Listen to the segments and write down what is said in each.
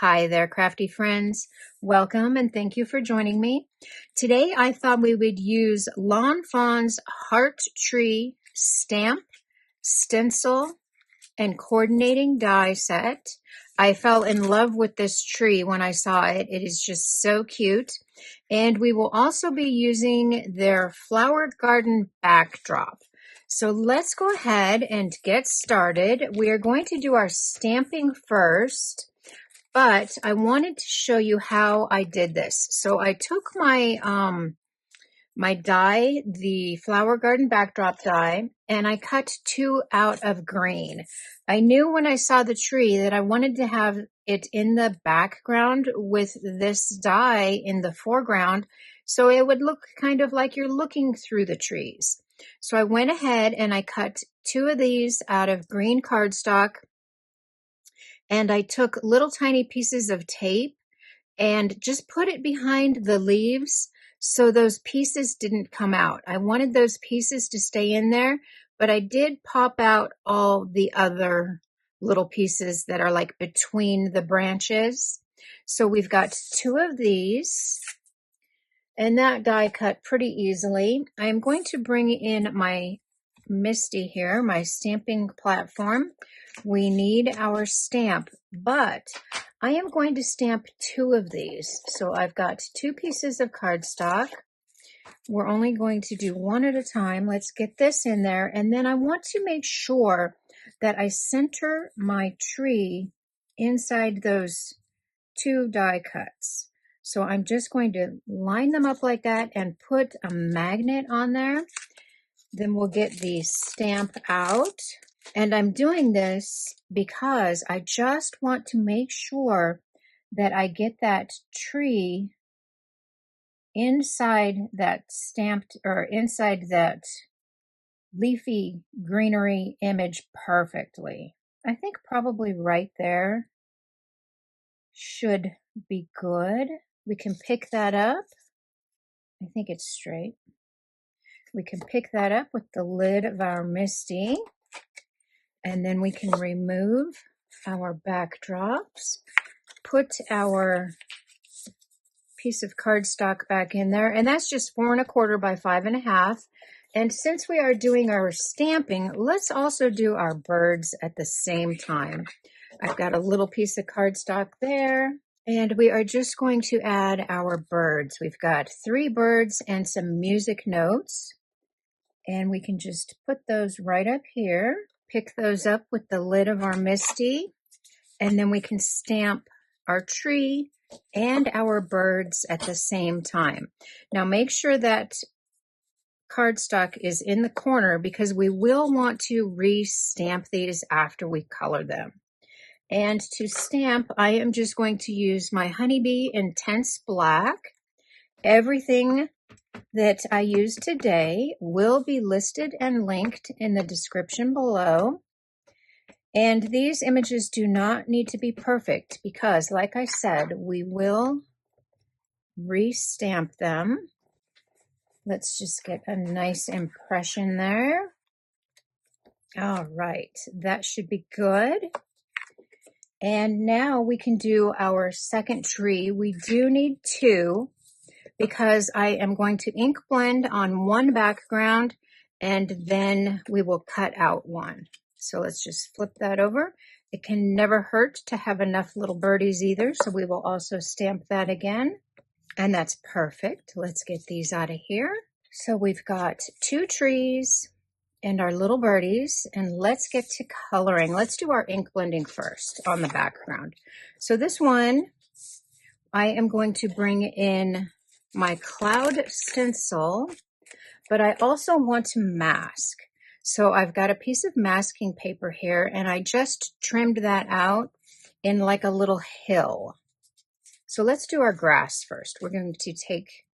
Hi there, crafty friends. Welcome and thank you for joining me. Today I thought we would use Lawn Fawn's Heart Tree Stamp, Stencil, and Coordinating Die Set. I fell in love with this tree when I saw it. It is just so cute. And we will also be using their flower garden backdrop. So let's go ahead and get started. We are going to do our stamping first. But I wanted to show you how I did this. So I took my my die, the flower garden backdrop die, and I cut 2 out of green. I knew when I saw the tree that I wanted to have it in the background with this die in the foreground, so it would look kind of like you're looking through the trees. So I went ahead and I cut 2 of these out of green cardstock. And I took little tiny pieces of tape and just put it behind the leaves so those pieces didn't come out. I wanted those pieces to stay in there, but I did pop out all the other little pieces that are like between the branches. So we've got 2 of these, and that die cut pretty easily. I'm going to bring in my Misti here, my stamping platform. We need our stamp, but I am going to stamp 2 of these. So I've got 2 pieces of cardstock. We're only going to do 1 at a time. Let's get this in there. And then I want to make sure that I center my tree inside those 2 die cuts. So I'm just going to line them up like that and put a magnet on there. Then we'll get the stamp out. And I'm doing this because I just want to make sure that I get that tree inside that stamped, or inside that leafy greenery image perfectly. I think probably right there should be good. We can pick that up. I think it's straight. We can pick that up with the lid of our Misti. And then we can remove our backdrops, put our piece of cardstock back in there, and that's just 4 1/4 by 5 1/2. And since we are doing our stamping, let's also do our birds at the same time. I've got a little piece of cardstock there, and we are just going to add our birds. We've got 3 birds and some music notes, and we can just put those right up here. Pick those up with the lid of our Misti, and then we can stamp our tree and our birds at the same time. Now make sure that cardstock is in the corner because we will want to re-stamp these after we color them. And to stamp, I am just going to use my HoneyBee Intense Black. Everything that I use today will be listed and linked in the description below. And these images do not need to be perfect because, like I said, we will re-stamp them. Let's just get a nice impression there. All right, that should be good. And now we can do our second tree. We do need 2. Because I am going to ink blend on 1 background, and then we will cut out 1. So let's just flip that over. It can never hurt to have enough little birdies either, so we will also stamp that again. And that's perfect. Let's get these out of here. So we've got 2 trees and our little birdies, and let's get to coloring. Let's do our ink blending first on the background. So this one, I am going to bring in my Cloud Stencil, but I also want to mask. So I've got a piece of masking paper here, and I just trimmed that out in like a little hill. So let's do our grass first. We're going to take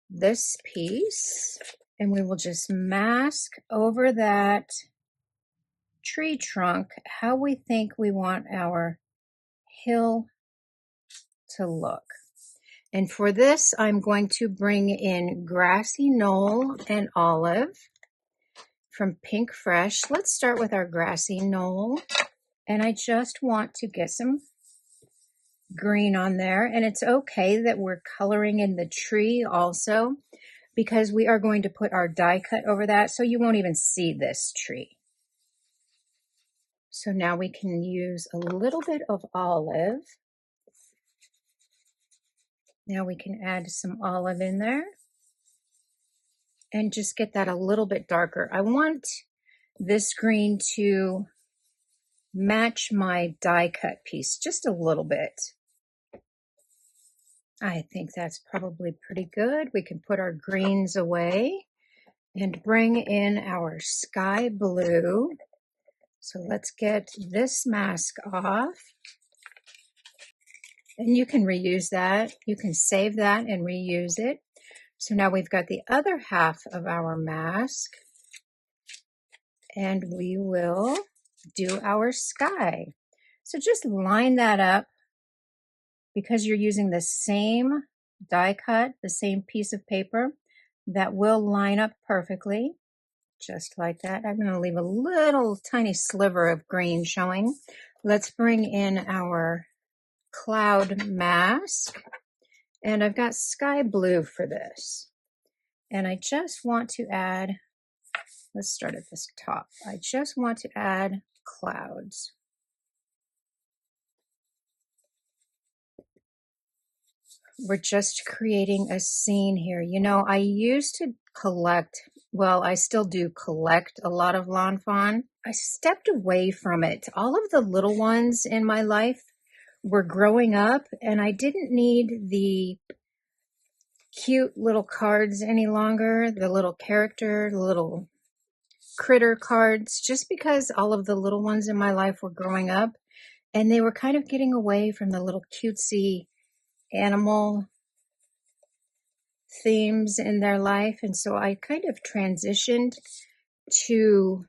this piece, and we will just mask over that tree trunk how we think we want our hill to look. And for this, I'm going to bring in Grassy Knoll and Olive from Pink Fresh. Let's start with our Grassy Knoll. And I just want to get some green on there, and it's okay that we're coloring in the tree also, because we are going to put our die cut over that, so you won't even see this tree. So now we can use a little bit of olive. Now we can add some olive in there and just get that a little bit darker. I want this green to match my die cut piece just a little bit. I think that's probably pretty good. We can put our greens away and bring in our sky blue. So let's get this mask off. And you can reuse that. You can save that and reuse it. So now we've got the other half of our mask, and we will do our sky. So just line that up, because you're using the same die cut, the same piece of paper, that will line up perfectly, just like that. I'm going to leave a little tiny sliver of green showing. Let's bring in our cloud mask, and I've got sky blue for this. And I just want to add, let's start at this top. I just want to add clouds. We're just creating a scene here. You know, I used to collect, well, I still do collect a lot of lawn fawn. I stepped away from it. All of the little ones in my life were growing up, and I didn't need the cute little cards any longer, the little character, the little critter cards, just because all of the little ones in my life were growing up, and they were kind of getting away from the little cutesy animal themes in their life. And so I kind of transitioned to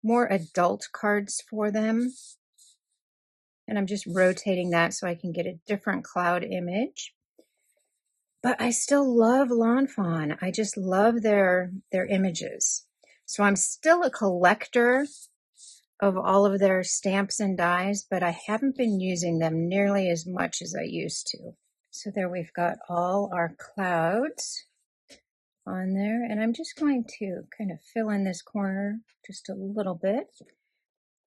more adult cards for them. And I'm just rotating that so I can get a different cloud image. But I still love lawn fawn. I just love their images. So I'm still a collector of all of their stamps and dies, but I haven't been using them nearly as much as I used to. So there we've got all our clouds on there, and I'm just going to kind of fill in this corner just a little bit.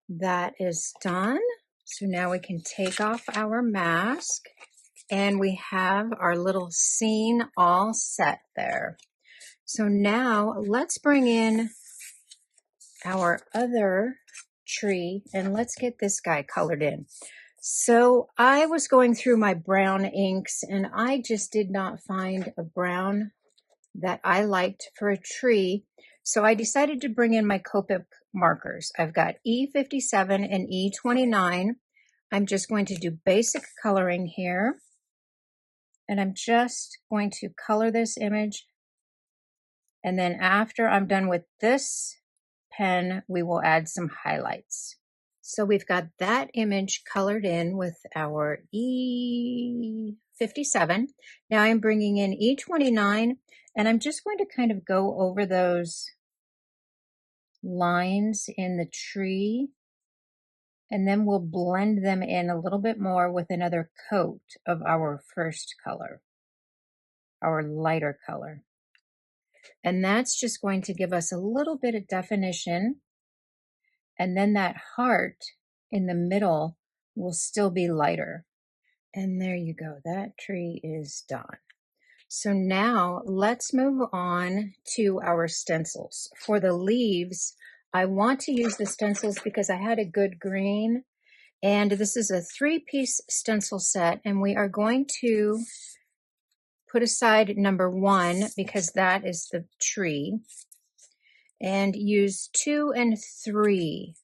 That is done. So now we can take off our mask, and we have our little scene all set there. So now let's bring in our other tree, and let's get this guy colored in. So I was going through my brown inks, and I just did not find a brown that I liked for a tree. So I decided to bring in my Copic markers. I've got E57 and E29. I'm just going to do basic coloring here. And I'm just going to color this image. And then after I'm done with this pen, we will add some highlights. So we've got that image colored in with our E57. Now I'm bringing in E29, and I'm just going to kind of go over those lines in the tree, and then we'll blend them in a little bit more with another coat of our first color, our lighter color. And that's just going to give us a little bit of definition. And then that heart in the middle will still be lighter. And there you go. That tree is done. So now let's move on to our stencils. For the leaves, I want to use the stencils because I had a good green. And this is a 3-piece stencil set. And we are going to put aside number 1 because that is the tree, and use 2 and 3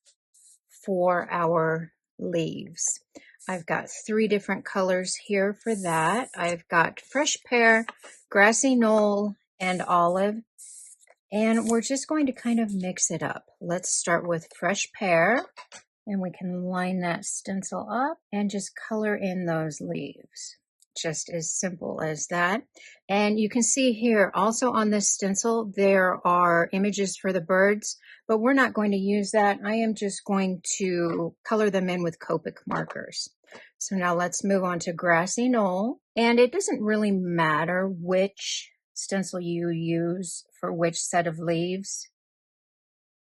for our leaves. I've got 3 different colors here for that. I've got fresh pear, grassy knoll, and olive. And we're just going to kind of mix it up. Let's start with fresh pear, and we can line that stencil up and just color in those leaves. Just as simple as that. And you can see here also on this stencil there are images for the birds, but we're not going to use that. I am just going to color them in with Copic markers. So now let's move on to Grassy Knoll. And it doesn't really matter which stencil you use for which set of leaves.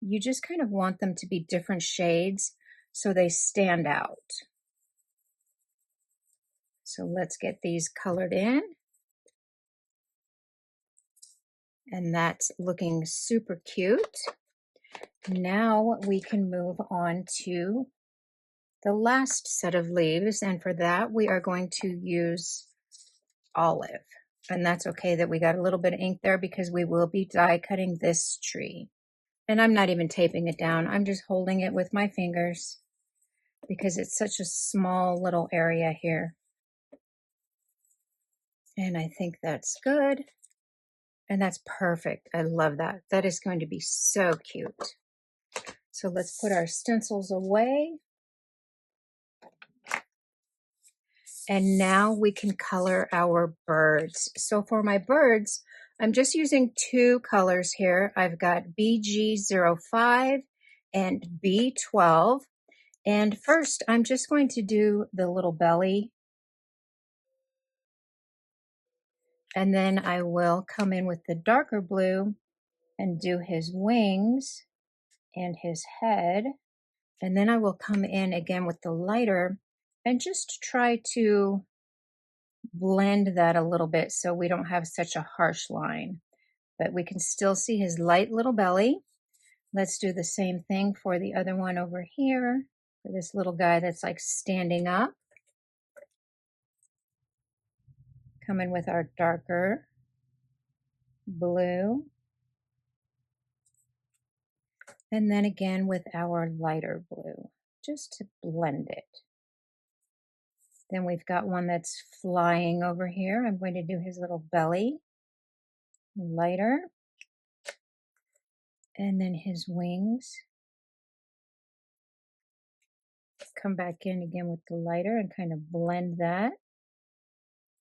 You just kind of want them to be different shades so they stand out. So let's get these colored in. And that's looking super cute. Now we can move on to the last set of leaves, and for that we are going to use olive. And that's okay that we got a little bit of ink there because we will be die cutting this tree. And I'm not even taping it down, I'm just holding it with my fingers because it's such a small little area here. And I think that's good. And that's perfect. I love that. That is going to be so cute. So let's put our stencils away. And now we can color our birds. So for my birds, I'm just using two colors here. I've got BG05 and B12. And first, I'm just going to do the little belly. And then I will come in with the darker blue and do his wings and his head. And then I will come in again with the lighter and just try to blend that a little bit so we don't have such a harsh line. But we can still see his light little belly. Let's do the same thing for the other one over here, for this little guy that's like standing up. Come in with our darker blue. And then again with our lighter blue, just to blend it. Then we've got one that's flying over here. I'm going to do his little belly, lighter. And then his wings. Come back in again with the lighter and kind of blend that.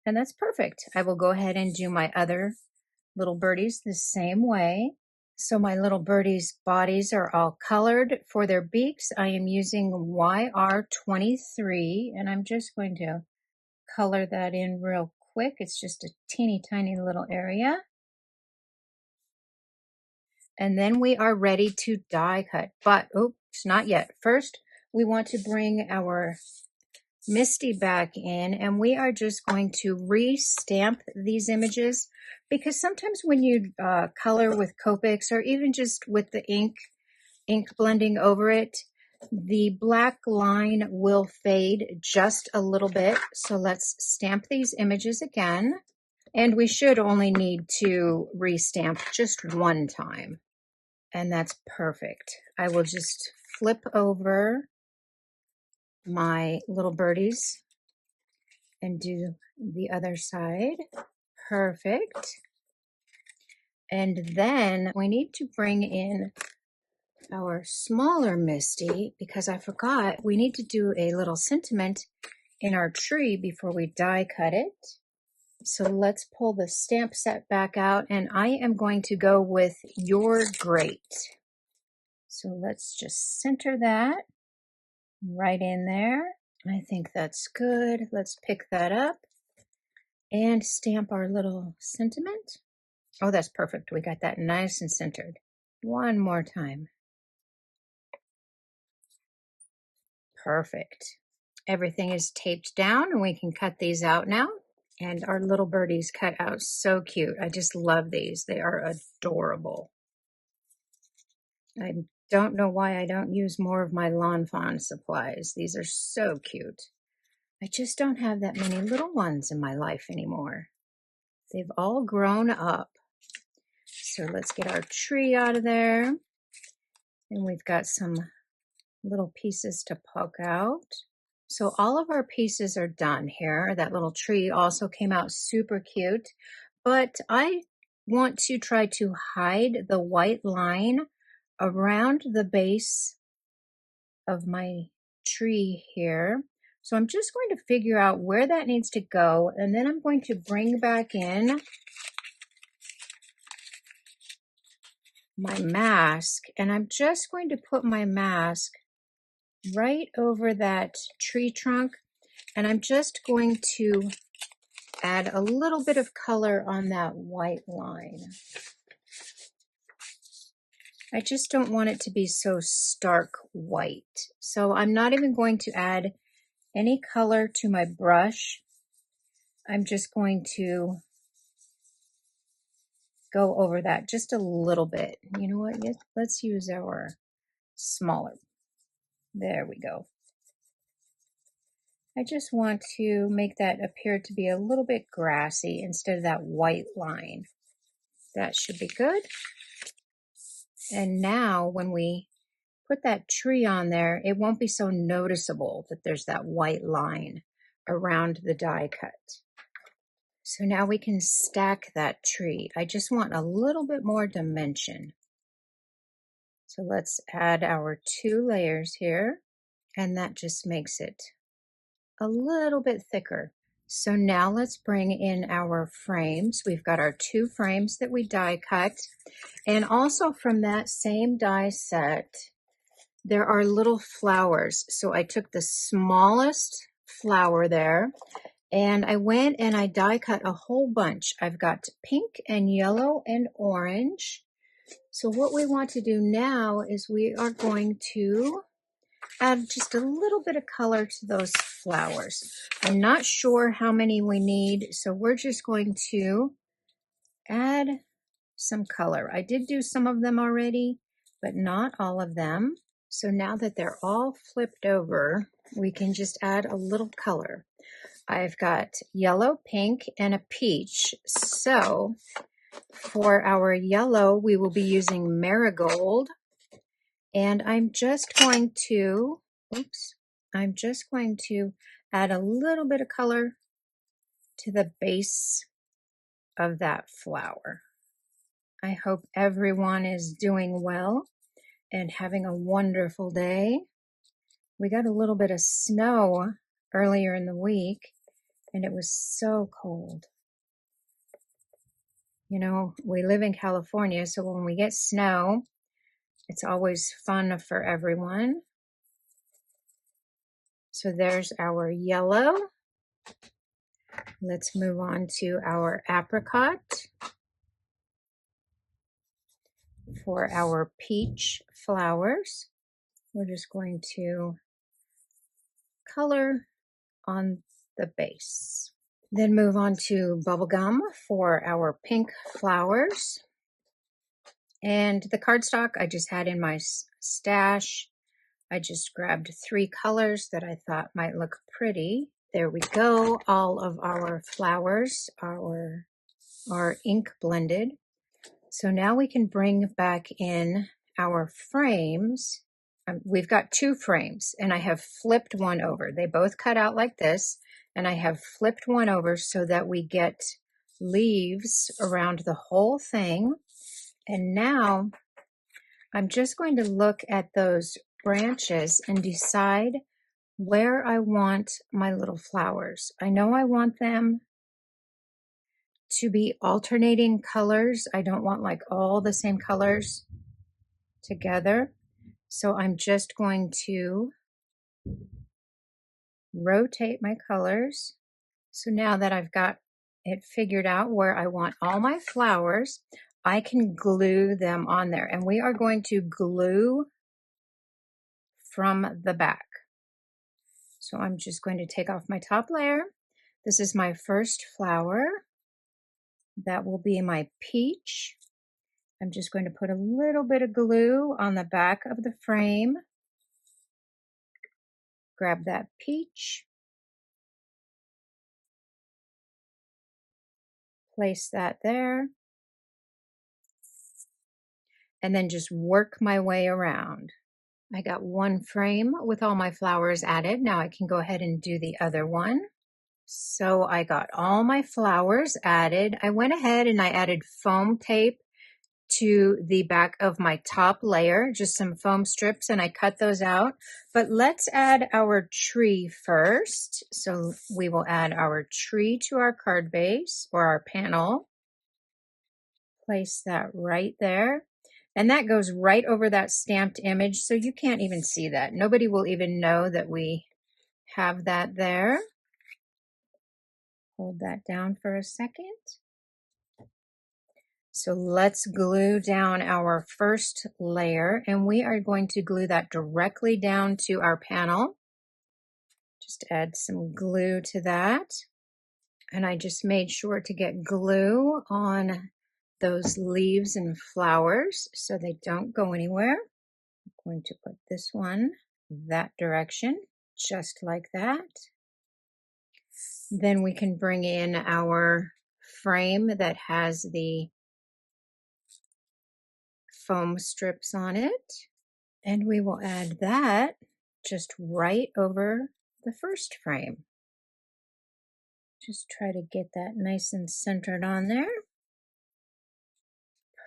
And that's perfect. I will go ahead and do my other little birdies the same way. So my little birdies' bodies are all colored. For their beaks, I am using YR23, and I'm just going to color that in real quick. It's just a teeny tiny little area. And then we are ready to die cut, but oops, not yet. First, we want to bring our Misti back in, and we are just going to re-stamp these images because sometimes when you color with Copics or even just with the ink blending over it, the black line will fade just a little bit. So let's stamp these images again, and we should only need to re-stamp just one time. And that's perfect. I will just flip over my little birdies and do the other side. Perfect. And then we need to bring in our smaller Misti because I forgot we need to do a little sentiment in our tree before we die cut it. So let's pull the stamp set back out, and I am going to go with You're Great. So let's just center that right in there. I think that's good. Let's pick that up and stamp our little sentiment. Oh, that's perfect. We got that nice and centered. One more time. Perfect. Everything is taped down and we can cut these out now. And our little birdies cut out so cute. I just love these. They are adorable. I don't know why I don't use more of my Lawn Fawn supplies. These are so cute. I just don't have that many little ones in my life anymore. They've all grown up. So let's get our tree out of there. And we've got some little pieces to poke out. So all of our pieces are done here. That little tree also came out super cute. But I want to try to hide the white line around the base of my tree here. So I'm just going to figure out where that needs to go, and then I'm going to bring back in my mask, and I'm just going to put my mask right over that tree trunk, And I'm just going to add a little bit of color on that white line. I just don't want it to be so stark white. So I'm not even going to add any color to my brush. I'm just going to go over that just a little bit. You know what? Let's use our smaller. There we go. I just want to make that appear to be a little bit grassy instead of that white line. That should be good. And now when we put that tree on there, it won't be so noticeable that there's that white line around the die cut. So now we can stack that tree. I just want a little bit more dimension. So let's add our 2 layers here, and that just makes it a little bit thicker. So now let's bring in our frames. We've got our 2 frames that we die cut, and also from that same die set, there are little flowers. So I took the smallest flower there, and I went and I die cut a whole bunch. I've got pink and yellow and orange. So what we want to do now is we are going to add just a little bit of color to those flowers. I'm not sure how many we need, so we're just going to add some color. I did do some of them already, but not all of them. So now that they're all flipped over, we can just add a little color. I've got yellow, pink, and a peach. So for our yellow, we will be using marigold. And I'm just going to add a little bit of color to the base of that flower. I hope everyone is doing well and having a wonderful day. We got a little bit of snow earlier in the week, and it was so cold. You know, we live in California, so when we get snow, it's always fun for everyone. So there's our yellow. Let's move on to our apricot. For our peach flowers, we're just going to color on the base. Then move on to bubblegum for our pink flowers. And the cardstock I just had in my stash. I just grabbed 3 colors that I thought might look pretty. There we go. All of our flowers are ink blended. So now we can bring back in our frames. We've got 2 frames, and I have flipped one over. They both cut out like this, and I have flipped one over so that we get leaves around the whole thing. And now I'm just going to look at those branches and decide where I want my little flowers. I know I want them to be alternating colors. I don't want like all the same colors together. So I'm just going to rotate my colors. So now that I've got it figured out where I want all my flowers, I can glue them on there. And we are going to glue from the back. So I'm just going to take off my top layer. This is my first flower. That will be my peach. I'm just going to put a little bit of glue on the back of the frame. Grab that peach. Place that there. And then just work my way around. I got 1 frame with all my flowers added. Now I can go ahead and do the other one. So I got all my flowers added. I went ahead and I added foam tape to the back of my top layer, just some foam strips, and I cut those out. But let's add our tree first. So we will add our tree to our card base or our panel. Place that right there. And that goes right over that stamped image, so you can't even see that. Nobody will even know that we have that there. Hold that down for a second. So let's glue down our first layer, and we are going to glue that directly down to our panel. Just add some glue to that. And I just made sure to get glue on those leaves and flowers so they don't go anywhere. I'm going to put this one that direction, just like that. Then we can bring in our frame that has the foam strips on it, and we will add that just right over the first frame. Just try to get that nice and centered on there.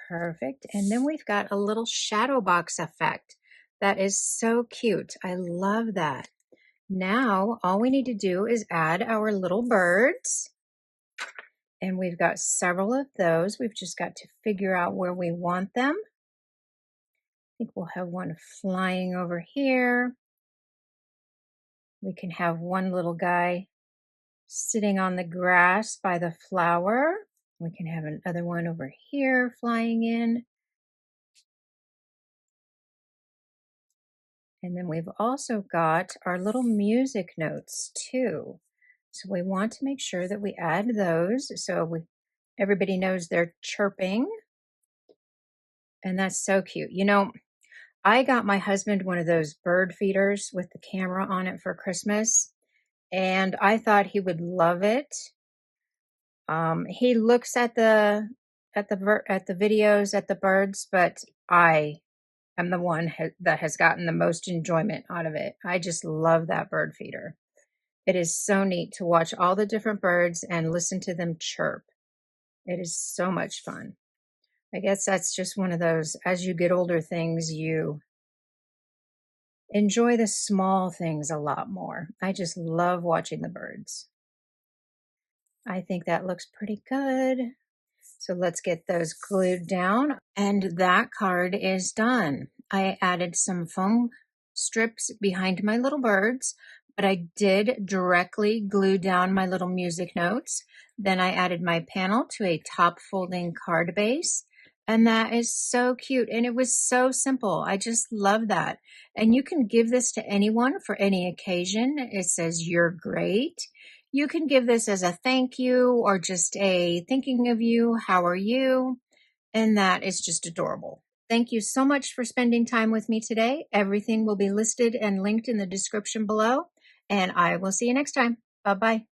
Perfect. And then we've got a little shadow box effect. That is so cute. I love that. Now, all we need to do is add our little birds. And we've got several of those. We've just got to figure out where we want them. I think we'll have one flying over here. We can have one little guy sitting on the grass by the flower. We can have another one over here flying in. And then we've also got our little music notes too. So we want to make sure that we add those so everybody knows they're chirping. And that's so cute. You know, I got my husband one of those bird feeders with the camera on it for Christmas, and I thought he would love it. He looks at the videos at the birds, but I am the one that has gotten the most enjoyment out of it. I just love that bird feeder. It is so neat to watch all the different birds and listen to them chirp. It is so much fun. I guess that's just one of those, as you get older, things you enjoy the small things a lot more. I just love watching the birds. I think that looks pretty good. So let's get those glued down. And that card is done. I added some foam strips behind my little birds, but I did directly glue down my little music notes. Then I added my panel to a top folding card base. And that is so cute. And it was so simple. I just love that. And you can give this to anyone for any occasion. It says, "You're great." You can give this as a thank you or just a thinking of you. How are you? And that is just adorable. Thank you so much for spending time with me today. Everything will be listed and linked in the description below. And I will see you next time. Bye-bye.